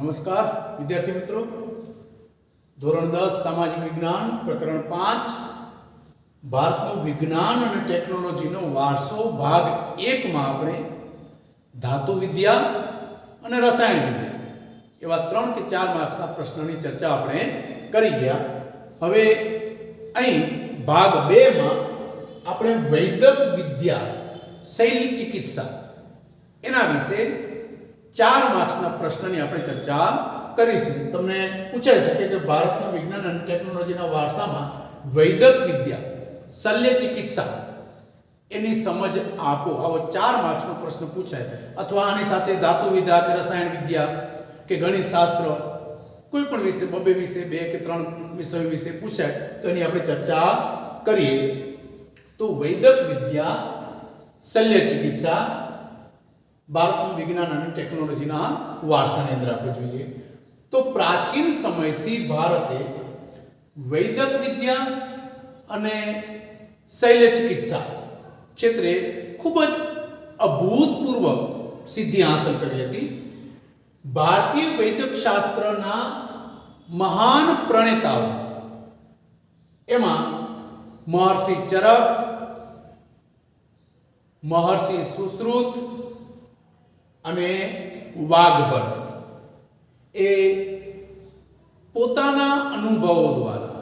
नमस्कार विद्यार्थी मित्रों, ધોરણ 10 સામાજિક વિજ્ઞાન પ્રકરણ 5 ભારતનો વિજ્ઞાન અને ટેકનોલોજીનો વારસો ભાગ 1 માં આપણે ધાતુ વિદ્યા અને રસાયણ વિદ્યા એવા 3 કે 4 માર્ક્સના પ્રશ્નોની ચર્ચા આપણે કરી ગયા। હવે અહીં ભાગ 2 માં આપણે વૈદક વિદ્યા શૈલી ચિકિત્સા એના વિશે 4 માર્ક્સના પ્રશ્નની આપણે ચર્ચા કરીશું। તમને પૂછાઈ શકે કે ભારતનો વિજ્ઞાન અને ટેકનોલોજીના વારસામાં વૈદક વિદ્યા શલ્ય ચિકિત્સા એની સમજ આપો, આવો 4 માર્ક્સનો પ્રશ્ન પૂછાય। અથવા આની સાથે ધાતુ વિદ્યા કે રસાયણ વિદ્યા કે ગણિત શાસ્ત્ર કોઈ પણ વિષય, બબે વિષય, 2 કે 3 વિષયો વિશે પૂછાય તો એની આપણે ચર્ચા કરીએ। તો વૈદક વિદ્યા શલ્ય ચિકિત્સા ભારતનું વિજ્ઞાન અને ટેકનોલોજીના વારસાની અંદર આપણે જોઈએ તો પ્રાચીન સમયથી ભારતે વૈદક વિદ્યા અને શૈલ્ય ચિકિત્સા ક્ષેત્રે ખૂબ જ અભૂતપૂર્વ સિદ્ધિ હાંસલ કરી હતી। ભારતીય વૈદક શાસ્ત્રના મહાન પ્રણેતાઓ એમાં મહર્ષિ ચરક, મહર્ષિ સુશ્રુત અને વાઘભટ્ટ એ પોતાના અનુભવો દ્વારા,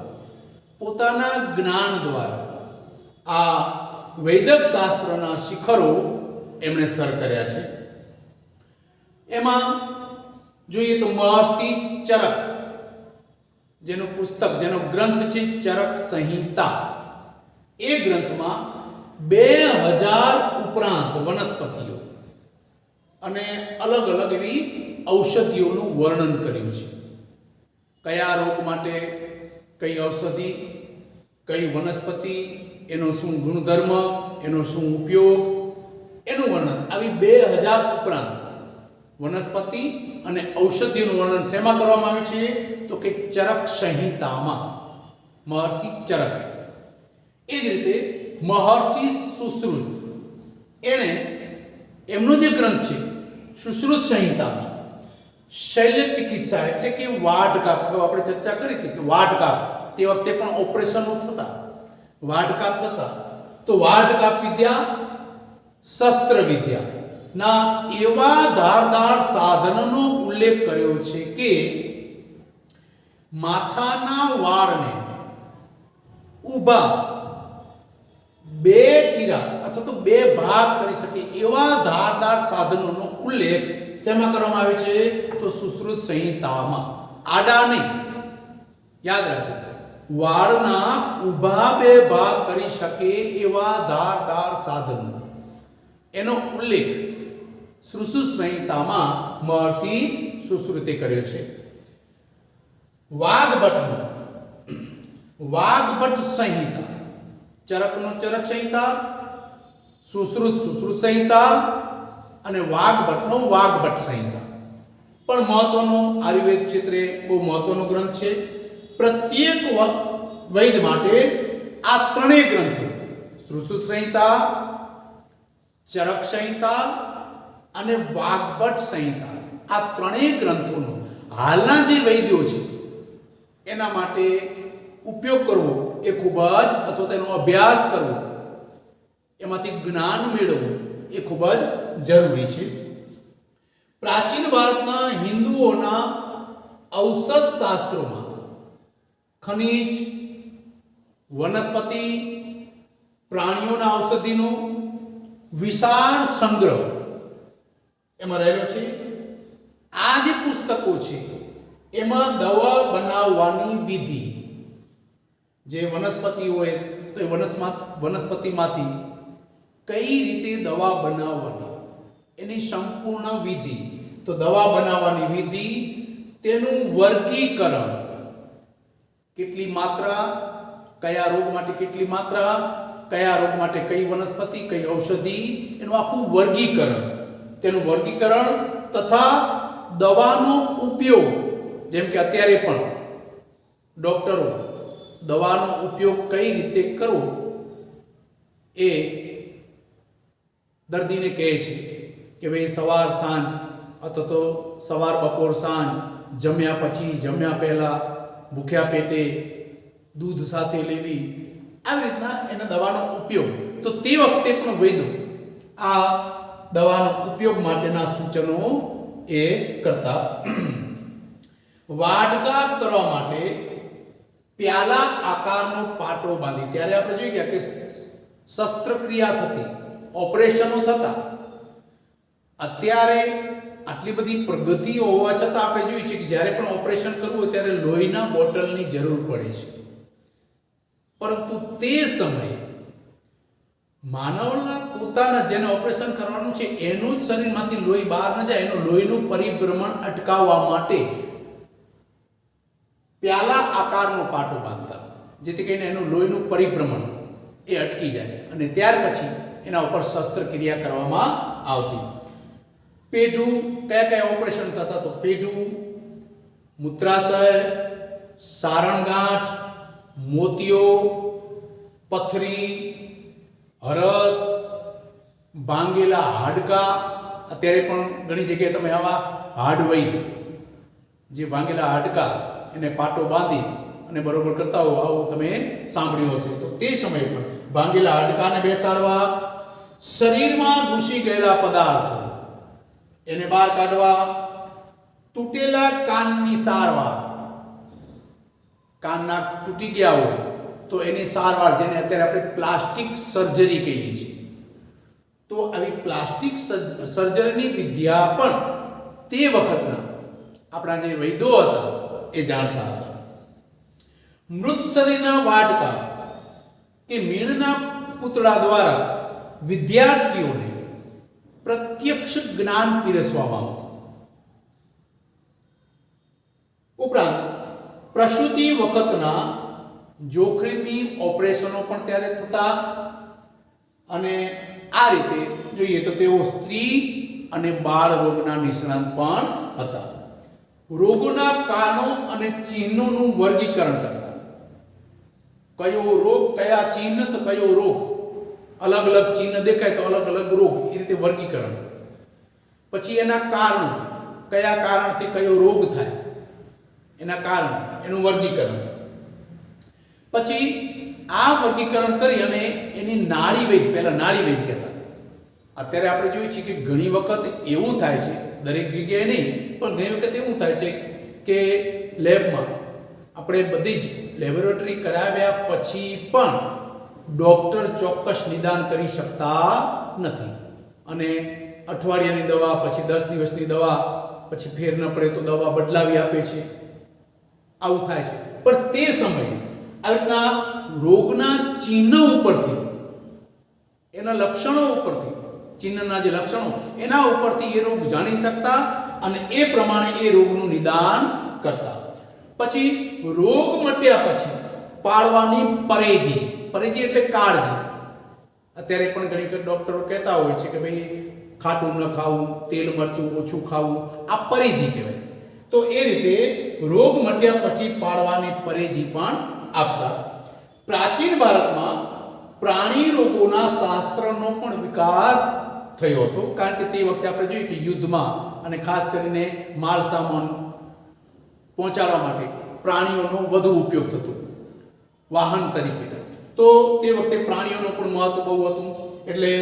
પોતાના જ્ઞાન દ્વારા આ વૈદક શાસ્ત્રના શિખરો એમણે સર કર્યા છે। એમાં જોઈએ તો મહર્ષિ ચરક, જેનું પુસ્તક, જેનો ગ્રંથ છે ચરક સંહિતા, એ ગ્રંથમાં 2000 ઉપરાંત વનસ્પતિઓ અને અલગ અલગ એવી ઔષધિઓનું વર્ણન કર્યું છે। કયા રોગ માટે કઈ ઔષધિ, કઈ વનસ્પતિ, એનો શું ગુણધર્મ, એનો શું ઉપયોગ, એનું વર્ણન આવી 2000 ઉપરાંત વનસ્પતિ અને ઔષધિઓનું વર્ણન શેમાં કરવામાં આવ્યું છે તો કે ચરક સંહિતામાં, મહર્ષિ ચરકે। એ જ રીતે મહર્ષિ સુશ્રુત, એણે એમનો જે ગ્રંથ છે સુશ્રુત સંહિતામાં શૈલ્ય ચિકિત્સા એટલે કે વાઢકાપ, આપણે ચર્ચા કરી હતી કે વાઢકાપ તે વખતે પણ ઓપરેશનો થતા, વાઢકાપ થતા, તો વાઢકાપ વિદ્યા, શસ્ત્ર વિદ્યા ના એવા ધારદાર સાધનોનો ઉલ્લેખ કર્યો છે કે માથાના વાળને ઊભા 2 ચીરા અથવા તો 2 ભાગ કરી શકે એવા ધારદાર સાધનોનો ઉલ્લેખ શેમાં કરવામાં આવે છે તો સુશ્રુત સંહિતામાં। આડા નહીં, યાદ રાખજો, વાળના ઊભા 2 ભાગ કરી શકે એવા ધારદાર સાધનો એનો ઉલ્લેખ સુશ્રુત સંહિતામાં મહર્ષિ સુશ્રુતે કર્યો છે। વાઘભટ્ટનો વાઘભટ્ટ સંહિતા, ચરકનો ચરક સંહિતા, સુશ્રુત સુશ્રુત સંહિતા અને વાઘભટ્ટનો વાઘભટ્ટ સંહિતા પણ મહત્વનો આયુર્વેદ ક્ષેત્રે બહુ મહત્વનો ગ્રંથ છે। પ્રત્યેક વૈદ માટે આ ત્રણેય ગ્રંથો સુશ્રુત સંહિતા, ચરક સંહિતા અને વાઘભટ્ટ સંહિતા, આ ત્રણેય ગ્રંથોનો હાલના જે વૈદ્યો છે એના માટે ઉપયોગ કરવો એ ખૂબ જ, અથવા તેનો અભ્યાસ કરવો, એમાંથી જ્ઞાન મેળવવું એ ખૂબ જ જરૂરી છે। પ્રાચીન ભારતમાં હિન્દુઓના ઔષધ શાસ્ત્રોમાં ખનિજ, વનસ્પતિ, પ્રાણીઓના ઔષધિનો વિશાળ સંગ્રહ એમાં રહેલો છે। આ જે પુસ્તકો છે એમાં દવા બનાવવાની વિધિ, જે વનસ્પતિ હોય તો એ વનસ્પતિમાંથી કઈ રીતે દવા બનાવવાની એની સંપૂર્ણ વિધિ, તો દવા બનાવવાની વિધિ, તેનું વર્ગીકરણ, કેટલી માત્રા, કયા રોગ માટે કેટલી માત્રા, કયા રોગ માટે કઈ વનસ્પતિ, કઈ ઔષધિ, એનું આખું વર્ગીકરણ, તેનું વર્ગીકરણ તથા દવાનો ઉપયોગ, જેમ કે અત્યારે પણ ડોક્ટરો દવાનો ઉપયોગ કઈ રીતે કરવો એ દર્દીને કહે છે કે ભાઈ સવાર સાંજ અથવા તો સવાર બપોર સાંજ, જમ્યા પછી, જમ્યા પહેલા, ભૂખ્યા પેટે, દૂધ સાથે લેવી, આવી રીતના એના દવાનો ઉપયોગ. તો તે વખતે પણ વૈદો આ દવાનો ઉપયોગ માટેના સૂચનો એ કરતા. વાડકાપ કરવા માટે પ્યાલા આકારનો પાટો બાંધી. ત્યારે આપણે જોઈ ગયા કે શસ્ત્રક્રિયા થતી, ઓપરેશનો થતા. અત્યારે આટલી બધી પ્રગતિઓ હોવા છતાં આપણે જોઈએ છીએ કે જ્યારે પણ ઓપરેશન કરવું હોય ત્યારે લોહીના બોટલની જરૂર પડે છે. પરંતુ તે સમયે માનવના પોતાના જેને ઓપરેશન કરવાનું છે એનું જ શરીરમાંથી લોહી બહાર ન જાય, એનું લોહીનું પરિભ્રમણ અટકાવવા માટે પ્યાલા આકારનો પાટો બાંધતા, જેથી કરીને એનું લોહીનું પરિભ્રમણ એ અટકી જાય અને ત્યાર પછી એના ઉપર શસ્ત્રક્રિયા કરવામાં આવતી. પેઢું, કયા કયા ઓપરેશન થતા? તો પેઢું, મૂત્રાશય, સારણગાંઠ, મોતિયો, પથરી, હરસ, ભાંગેલા હાડકા. અત્યારે પણ ઘણી જગ્યાએ તમે આવા હાડવૈદ, જે ભાંગેલા હાડકા એને પાટો બાંધી અને બરોબર કરતા હો, આવું તમે સાંભળ્યું હશે. તો તે સમયે પણ ભાંગેલા હાડકાને બેસાડવા, શરીરમાં ઘૂસી ગયેલા પદાર્થો એને બહાર કાઢવા, તૂટેલા કાનની સારવાર, કાનના તૂટી ગયા હોય તો એની સારવાર, જેને અત્યારે આપણે પ્લાસ્ટિક સર્જરી કહીએ છીએ. તો આવી પ્લાસ્ટિક સર્જરીની વિદ્યા પણ તે વખતના આપણા જે વૈદો હતા એ જાણતા હતા. મૃત શરીરના વાડકા કે મીણના પૂતળા દ્વારા વિદ્યાર્થીઓને પ્રત્યક્ષ જ્ઞાન પીરસવામાં આવતું. ઉપરાંત પ્રસૂતિ વખતના જોખમી ઓપરેશનો પણ ત્યારે થતા અને આ રીતે જોઈએ તો તેઓ સ્ત્રી અને બાળ રોગના નિષ્ણાંત પણ હતા. રોગોના કારણો અને ચિહ્નોનું વર્ગીકરણ કરતા. કયો રોગ, કયા ચિહ્ન તો કયો રોગ, અલગ અલગ ચિહ્ન દેખાય તો અલગ અલગ રોગ, એ રીતે વર્ગીકરણ. પછી એના કારણો, કયા કારણથી કયો રોગ થાય એના કારણો, એનું વર્ગીકરણ. પછી આ વર્ગીકરણ કરી અને એની નાડીવેદ, પહેલા નાડીવેદ કહેતા. અત્યારે આપણે જોઈએ છીએ કે ઘણી વખત એવું થાય છે, દરેક જગ્યાએ નહીં પણ ઘણી વખત એવું થાય છે કે લેબમાં આપણે બધી જ લેબોરેટરી કરાવ્યા પછી પણ ડૉક્ટર ચોક્કસ નિદાન કરી શકતા નથી અને અઠવાડિયાની દવા, પછી 10 દિવસની દવા, પછી ફેર ન પડે તો દવા બદલાવી આપે છે. આવું થાય છે. પણ તે સમયે આવી રીતના રોગના ચિહ્ન ઉપરથી, એના લક્ષણો ઉપરથી, ચિહ્નના જે લક્ષણો એના ઉપરથી એ રોગ જાણી શકતા અને એ પ્રમાણે એ રોગનું નિદાન કરતા. પછી રોગ મટ્યા પછી પાળવાની પરેજી, પરેજી એટલે કાળજી. અત્યારે પણ ઘણી વખત ડૉક્ટરો કહેતા હોય છે કે ભાઈ ખાટું ન ખાવું, તેલ મરચું ઓછું ખાવું, આ પરેજી કહેવાય. તો એ રીતે રોગ મટ્યા પછી પાળવાની પરેજી પણ આપતા. પ્રાચીન ભારતમાં પ્રાણી રોગોના શાસ્ત્રનો પણ વિકાસ થયો હતો, કારણ કે તે વખતે આપણે જોઈએ કે યુદ્ધમાં અને ખાસ કરીને માલ સામાન પહોંચાડવા માટે પ્રાણીઓનો વધુ ઉપયોગ થતો વાહન તરીકે. તો તે વખતે પ્રાણીઓનો પણ મહત્વ બહુ હતું. એટલે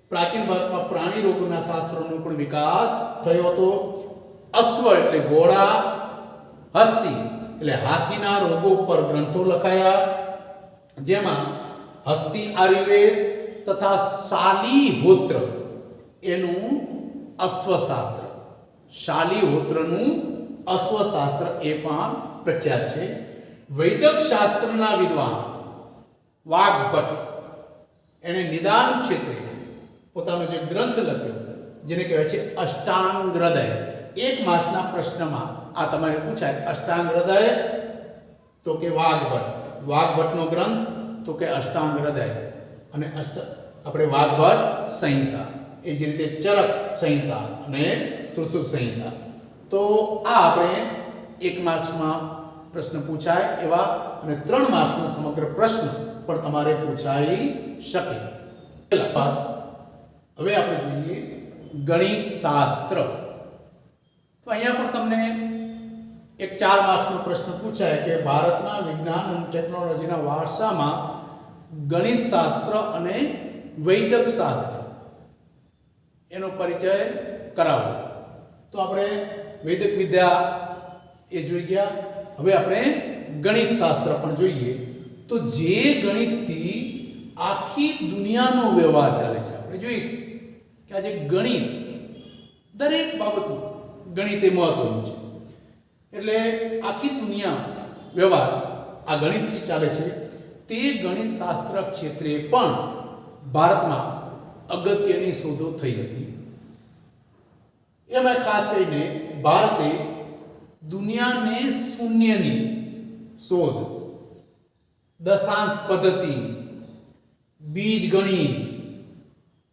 પ્રાચીન ભારતમાં પ્રાણી રોગોના શાસ્ત્રોનો પણ વિકાસ થયો હતો. અશ્વ એટલે ઘોડા, હસ્તી એટલે હાથીના રોગો પર ગ્રંથો લખાયા, જેમાં હસ્તી આયુર્વેદ તથા શાલીહોત્ર એનું અશ્વશાસ્ત્ર, શાલીહોત્રનું અશ્વશાસ્ત્ર એ પણ પ્રખ્યાત છે. વૈદક શાસ્ત્રના વિદ્વાન વાઘભટ્ટ એણે નિદાન ક્ષેત્રે પોતાનો જે ગ્રંથ લખ્યો જેને કહેવાય છે અષ્ટાંગ હૃદય. એક માર્ક્સના પ્રશ્નમાં આ તમારે પૂછાય, અષ્ટાંગ હૃદય તો કે વાઘભટ્ટ, વાઘભટ્ટનો ગ્રંથ તો કે અષ્ટાંગ હૃદય, અને આપણે વાઘભટ્ટ સંહિતા, એ જ રીતે ચરક સંહિતા અને સુશ્રુત સંહિતા. તો આ આપણે એક માર્ક્સમાં પ્રશ્ન પૂછાય એવા અને 3 માર્ક્સનો સમગ્ર પ્રશ્ન પણ તમારે પૂછાઈ શકે. હવે આપણે જોઈએ ગણિત શાસ્ત્ર. તો અહીંયા પણ તમને એક 4 માર્ક્સનો પ્રશ્ન પૂછાય કે ભારતના વિજ્ઞાન અને ટેકનોલોજીના વારસામાં ગણિત શાસ્ત્ર અને વૈદક શાસ્ત્ર એનો પરિચય કરાવો. તો આપણે વૈદિક વિદ્યા એ જોઈ ગયા. હવે આપણે ગણિત શાસ્ત્ર પણ જોઈએ. તો જે ગણિતથી આખી દુનિયાનો વ્યવહાર ચાલે છે, આપણે જોઈએ કે આજે ગણિત દરેક બાબતમાં ગણિત એ મહત્વનું છે. એટલે આખી દુનિયા વ્યવહાર આ ગણિતથી ચાલે છે. તે ગણિત શાસ્ત્ર ક્ષેત્રે પણ ભારતમાં અગત્યની શોધો થઈ હતી. એમાં ખાસ કરીને ભારતે દુનિયાને શૂન્યની શોધ, દશાંશ પદ્ધતિ, બીજગણિત,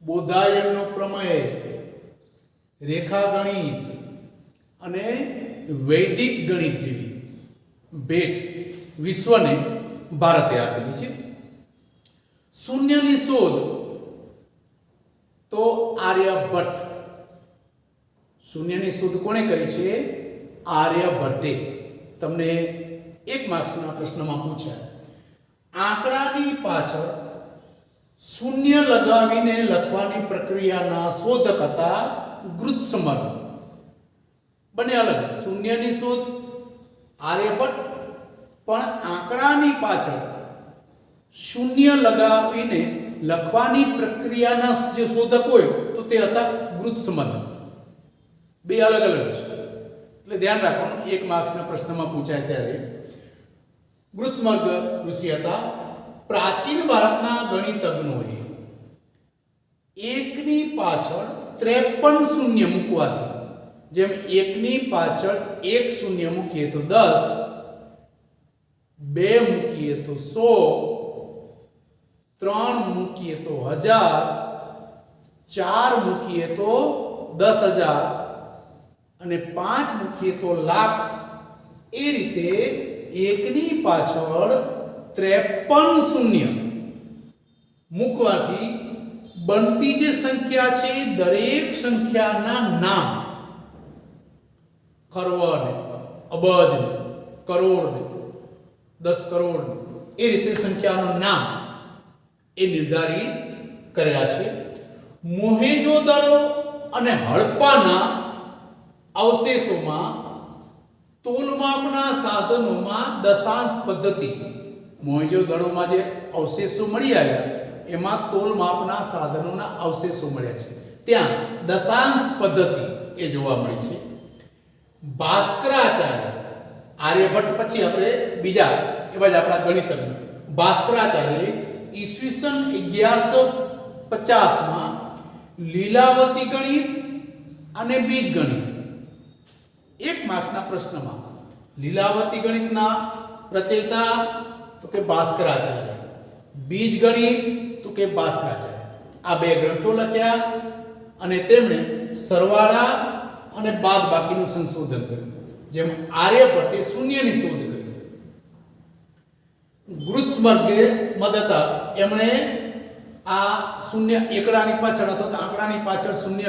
બોધાયનનો પ્રમેય, રેખા ગણિત અને વૈદિક ગણિત જેવી ભેટ વિશ્વને ભારતે આપેલી છે. શૂન્યની શોધ તો આર્યભટ્ટ, શૂન્યની શોધ કોણે કરી છે? આર્યભટ્ટે. તમને 1 માર્ક્સના પ્રશ્નમાં પૂછાય, આંકડાની પાછળ શૂન્ય લગાવીને લખવાની પ્રક્રિયાના શોધક હતા ગુરુત્સમર્ગ. બંને અલગ. શૂન્યની શોધ આર્યભટ્ટ, પણ આંકડાની પાછળ શૂન્ય લગાવીને લખવાની પ્રક્રિયાના જે શોધક હોય તો તે હતા ગુરુત્સમર્ગ. બે અલગ અલગ છે, એટલે ધ્યાન રાખવાનું. 1 માર્ક્સના પ્રશ્નમાં પૂછાય ત્યારે ગુરુત્સમર્ગ ઋષિ હતા. પ્રાચીન ભારતના ગણિતજ્ઞોએ એકની પાછળ 53 શૂન્ય મૂકવાથી, જેમ એકની પાછળ 1 શૂન્ય મૂકીએ તો 10, 2 મૂકીએ તો 100, 3 મૂકીએ તો 1000, 4 મૂકીએ તો 10,000 અને 5 મૂકીએ તો લાખ, એ રીતે એકની પાછળ 53 શૂન્ય મૂકવાથી બનતી જે સંખ્યા છે દરેક સંખ્યાના નામ, ખરવ ને, અબજ ને, કરોડ ને, 10 કરોડ ને, એ રીતે સંખ્યાનું નામ એ નિર્ધારિત કર્યા છે. મોહેંજો-દડો અને હડપ્પાના અવશેષોમાં તોલમાપના સાધનોમાં દશાંશ પદ્ધતિ, મોહેંજો-દડોમાં જે અવશેષો મળી આવ્યા એમાં તોલમાપના સાધનોના અવશેષો મળ્યા છે. ત્યાં દશાંશ પદ્ધતિ એ જોવા મળી છે. ભાસ્કરાચાર્ય, આર્યભટ્ટ પછી આપણે બીજા એવા જ આપણા ગણિતજ્ઞ ભાસ્કરાચાર્ય ઈસવીસન 1150માં લીલાવતી ગણિત અને બીજગણિત, 1 માર્ક્સના પ્રશ્નમાં લીલાવતી ગણિતના રચયિતા તો કે ભાસ્કરાચાર્ય, બીજગણિત તો કે ભાસ્કરાચાર્ય. આ 2 ગ્રંથો લખ્યા અને તેમણે સરવાળા અને બાદબાકીનું સંશોધન કર્યું. જેમ આર્યભટ્ટે શૂન્યની શોધ કરી, ગુરુત્સમર્ગે મદતા એમણે આ શૂન્ય એકડાની પાછળ અથવા તો આંકડાની પાછળ શૂન્ય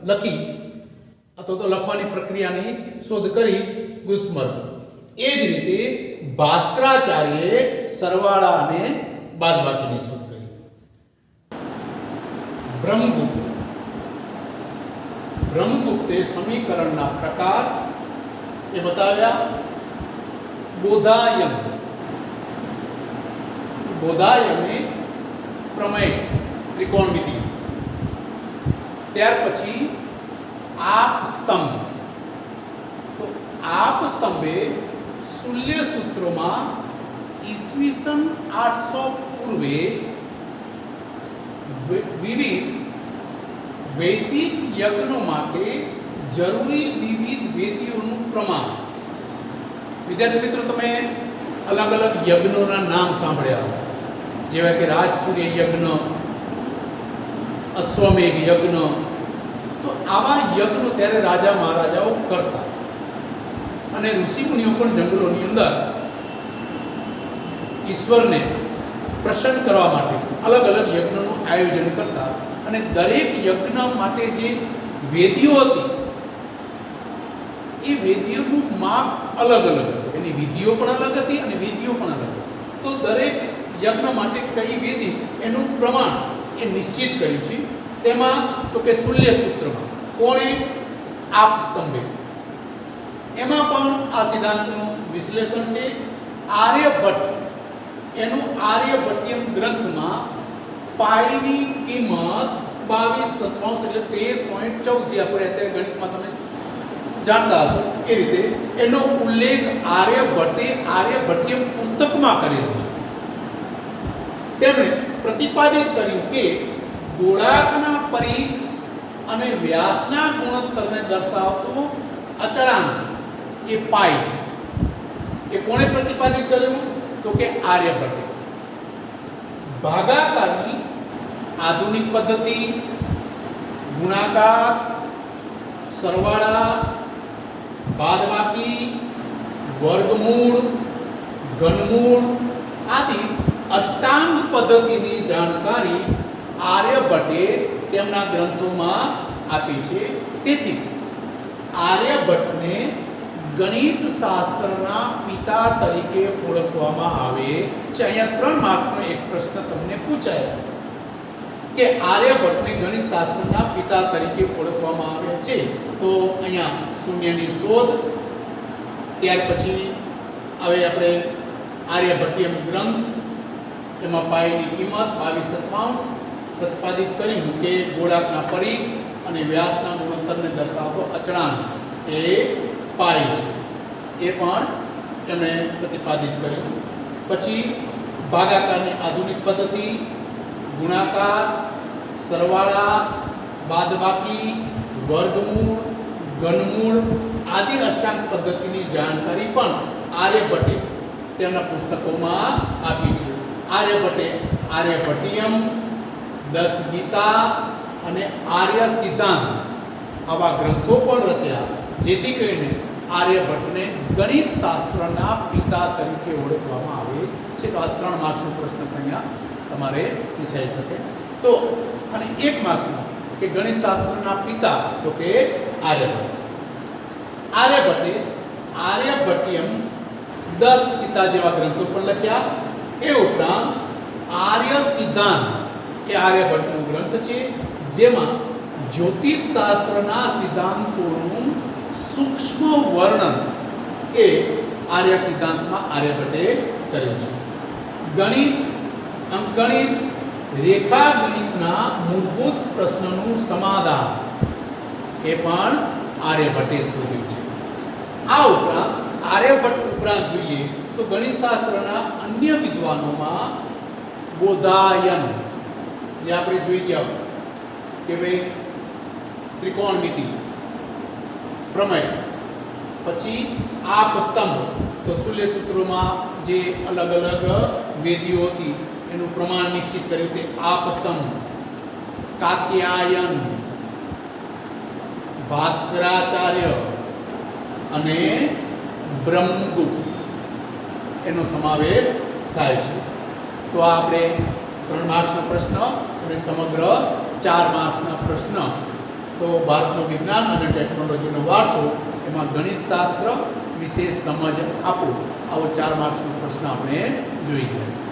લખી અથવા તો લખવાની પ્રક્રિયાની શોધ કરી ગુરુત્સમર્ગ. એ જ રીતે ભાસ્કરાચાર્યએ સરવાળા અને બાદબાકીની શોધ કરી. બ્રહ્મગુપ્તે સમીકરણના પ્રકાર એ બતાવ્યા. બોધાયને પ્રમેય, ત્રિકોણમિતિ. ત્યાર પછી આપસ્તંભ. તો આપસ્તંભે શૂન્ય સૂત્રોમાં ઈસવીસન 800 પૂર્વે વિવિધ વૈદિક યજ્ઞો માટે જરૂરી વિવિધ વેદીઓનું પ્રમાણ. વિદ્યાર્થી મિત્રો, તમે અલગ અલગ યજ્ઞોના નામ સાંભળ્યા હશે, જેવા કે રાજસૂર્ય યજ્ઞ, અશ્વમેઘ યજ્ઞ. તો આવા યજ્ઞો ત્યારે રાજા મહારાજાઓ કરતા અને ઋષિમુનિઓ પણ જંગલોની અંદર ઈશ્વરને પ્રસન્ન કરવા માટે અલગ અલગ યજ્ઞોનું આયોજન કરતા અને દરેક યજ્ઞ માટે જે વેદીઓ હતી એ વેદીઓનું માપ અલગ અલગ હતું, એની વિધિઓ પણ અલગ હતી અને વિધિઓ પણ અલગ હતી. તો દરેક યજ્ઞ માટે કઈ વિધિ એનું પ્રમાણ એ નિશ્ચિત કર્યું છે. શેમાં? તો કે શૂલ્ય સૂત્રમાં. કોણે? આપ સ્તંભે. એમાં પણ આ સિદ્ધાંતનું વિશ્લેષણ છે. આર્યભટ્ટ એનું આર્યભટ્ટિયમ ગ્રંથમાં પાઈની કિંમત 22 એટલે 13.14, જે આપણે અત્યારે ગણિતમાં તમે જાણતા હશો એ રીતે એનો ઉલ્લેખ આર્યભટ્ટે આર્યભટ્ટિયમ પુસ્તકમાં કરેલો છે. તેમણે પ્રતિપાદિત કર્યું કે ગોળાકના પરિઘ અને વ્યાસના ગુણોત્તરને દર્શાવતો અચળાંક એ પાઈ છે. એ કોણે પ્રતિપાદિત કર્યું? તો કે આર્યભટ્ટે. ભાગાકારની આધુનિક પદ્ધતિ, ગુણાકાર, સરવાળા, બાદબાકી, વર્ગમૂળ, ઘનમૂળ આદિ અષ્ટાંગ પદ્ધતિની જાણકારી આર્યભટ્ટે તેમના ગ્રંથોમાં આપી છે. તેથી આર્યભટ્ટને ગણિત શાસ્ત્રના પિતા તરીકે ઓળખવામાં આવે છે. અહીંયા 3 માર્ક્સનો એક પ્રશ્ન તમને પૂછાય કે આર્યભટ્ટને ગણિત શાસ્ત્રના પિતા તરીકે ઓળખવામાં આવે છે. તો અહીંયા શૂન્યની શોધ, ત્યાર પછી હવે આપણે આર્યભટ્ટિયમ ગ્રંથ, એમાં પાઈની કિંમત 22 પ્રતિપાદિત કર્યું કે ગોળાકના પરિઘ અને વ્યાસના ગુણોત્તરને દર્શાવતો અચળાંક એ પાઈ છે. એ પણ તેમણે પ્રતિપાદિત કર્યું. પછી ભાગાકારની આધુનિક પદ્ધતિ, ગુણાકાર, સરવાળા, બાદબાકી, વર્ગમૂળ, ઘનમૂળ આદિ અષ્ટાંગ પદ્ધતિની જાણકારી પણ આર્યભટ્ટે તેમના પુસ્તકોમાં આપી છે. આર્યભટ્ટે આર્યભટ્ટિયમ, 10 ગીતા અને આર્ય સિદ્ધાંત આવા ગ્રંથો પણ રચ્યા, જેથી કરીને આર્યભટ્ટને ગણિત શાસ્ત્રના પિતા તરીકે ઓળખવામાં આવે છે. તો આ 3 માર્ક્સનો પ્રશ્ન અહીંયા તમારે પૂછાઈ શકે. તો અને 1 માર્ક્સનો કે ગણિત શાસ્ત્રના પિતા તો કે આર્યભટ્ટ. આર્યભટ્ટે આર્યભટ્ટિયમ, 10 ગીતા જેવા ગ્રંથો પણ લખ્યા. એ ઉપરાંત આર્ય સિદ્ધાંત એ આર્યભટ્ટનો ગ્રંથ છે, જેમાં જ્યોતિષ શાસ્ત્રના સિદ્ધાંતોનું સૂક્ષ્મ વર્ણન એ આર્ય સિદ્ધાંતમાં આર્યભટ્ટે કર્યું છે. ગણિત, અંકગણિત, રેખાગણિતના મૂળભૂત પ્રશ્નોનું સમાધાન એ પણ આર્યભટ્ટે શોધ્યું છે. આ ઉપરાંત આર્યભટ્ટ ઉપરાંત જોઈએ તો ગણિત શાસ્ત્રના અન્ય વિદ્વાનોમાં બોધાયન, જે આપણે જોઈ ગયા કે ભાઈ ત્રિકોણમિતિ, પ્રમેય, પછી આપ સ્તંભ, તો શૂન્ય સૂત્રોમાં જે અલગ અલગ વેદીઓ હતી એનું પ્રમાણ નિશ્ચિત કર્યું તે આપ સ્તંભ, કાત્યાયન, ભાસ્કરાચાર્ય અને બ્રહ્મગુપ્ત એનો સમાવેશ થાય છે. તો આપણે 3 માર્ક્સનો પ્રશ્ન અને સમગ્ર 4 માર્ક્સના પ્રશ્ન, તો ભારતનું વિજ્ઞાન અને ટેકનોલોજીનો વારસો એમાં ગણિત શાસ્ત્ર વિશે સમજ આપો, આવો 4 માર્ક્સનો પ્રશ્ન આપણે જોઈ ગયા.